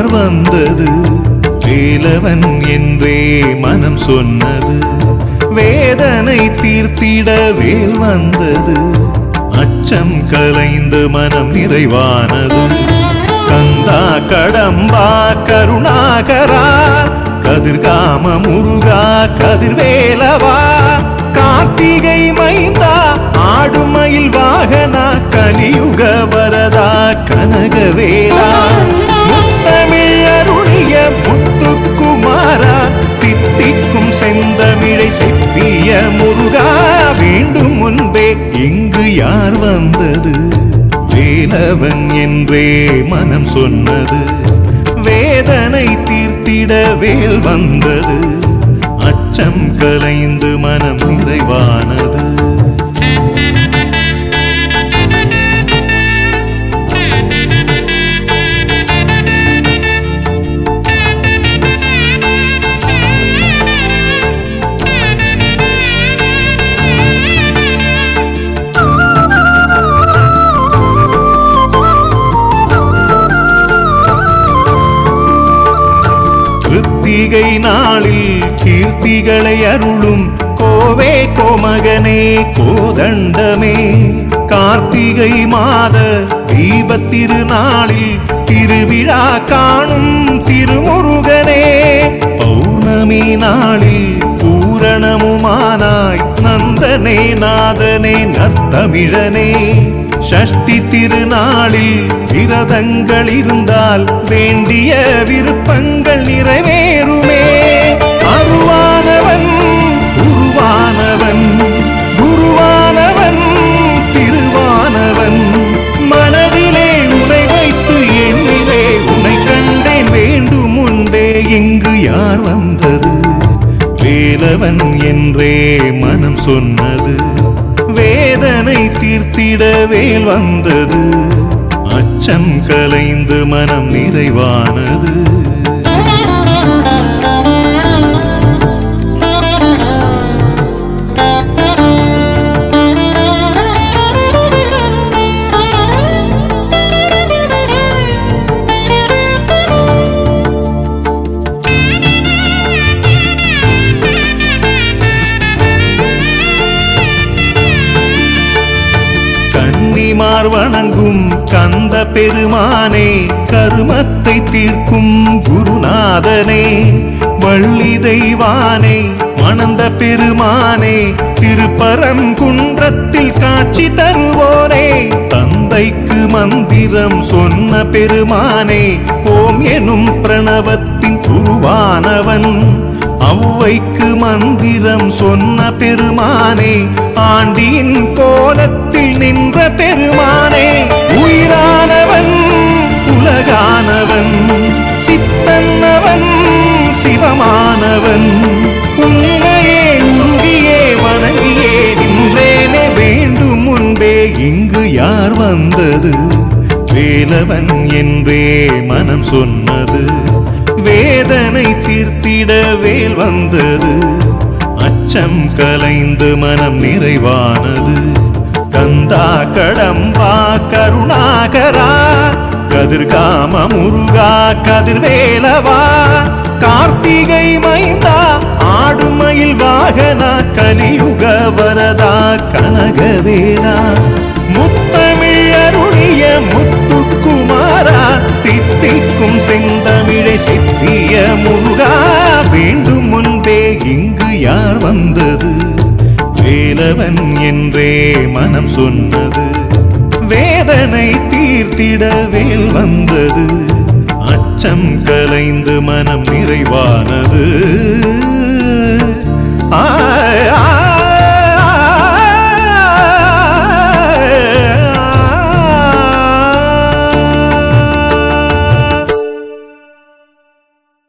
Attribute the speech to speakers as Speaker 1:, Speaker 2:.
Speaker 1: யார் வந்தது? வேலவன் என்றே மனம் சொன்னது. வேதனை தீர்த்திட வேல் வந்தது. அச்சம் கலைந்து மனம் நிறைவானது. கந்தா கடம்பா கருணாகரா கதிர்காம முருகா கதிர்வேலவா கார்த்திகை மைந்தா ஆடுமயில் வாகனா கலியுக வரதா கனகவேலா முத்தமிழ் அருளிய முத்துக்குமாரா தித்திக்கும் செந்தமிழை செப்பிய முருகா வேண்டும் முன்பே இங்கு யார் வந்தது? வேலவன் என்றே மனம் சொன்னது. வேதனை தீர்த்திட வேல் வந்தது. அச்சம் கலைந்து மனம் நிறைவானது. கிருத்திகை நாளில் கீர்த்திகளை அருளும் கோவே கோமகனே கோதண்டமே கார்த்திகை மாத தீபத்திருநாளில் திருவிழா காணும் திருமுருகனே பௌர்ணமி நாளில் பூரணமுமானாய் நந்தனே நாதனே நர்த்தமிழனே ஷஷ்டி திருநாளில் விரதங்கள் இருந்தால் வேண்டிய விருப்பங்கள் நிறைவேறுமே. அருவானவன் உருவானவன் குருவானவன் திருவானவன் மனதிலே உனை வைத்து என்னிலே உனை கண்டேன் வேண்டும் முன்பே இங்கு யார் வந்தது? வேலவன் என்றே மனம் சொன்னது. வேதனை தீர்த்திட வேல் வந்தது. அச்சம் கலைந்து மனம் நிறைவானது. கன்னிமார் வணங்கும் கந்த பெருமானே கருமத்தை தீர்க்கும் குருநாதனே வள்ளி தெய்வானே மணந்த பெருமானே திருப்பரங்குன்றத்தில் காட்சி தருவோனே தந்தைக்கு மந்திரம் சொன்ன பெருமானே ஓம் எனும் பிரணவத்தின் உருவானவன் ஔவைக்கு மந்திரம் சொன்ன பெருமானே ஆண்டியின் கோலத்தில் நின்ற பெருமானே உயிரானவன் உலகானவன் சித்தன்னவன் சிவமானவன் உன்னையே உருகியே வணங்கியே நின்றேனே வேண்டும் முன்பே இங்கு யார் வந்தது? வேலவன் என்றே மனம் சொன்னது. வேதனை தீர்த்திட வேல் வந்தது. அச்சம் கலைந்து மனம் நிறைவானது. கந்தா கடம்பா கருணாகரா கதிர்காம முருகா கதிர்வேலவா கார்த்திகை மைந்தா ஆடுமயில் வாகனா கலியுக வரதா கனகவேலா முத்தமிழ் அருளிய முத்துக்குமாரா தித்திக்கும் செந்தமிழை செப்பிய முருகா வேண்டும் முன்பே இங்கு யார் வந்தது? வேலவன் என்றே மனம் சொன்னது. வேதனை தீர்த்திட வேல் வந்தது. அச்சம் கலைந்து மனம் நிறைவானது. ஆ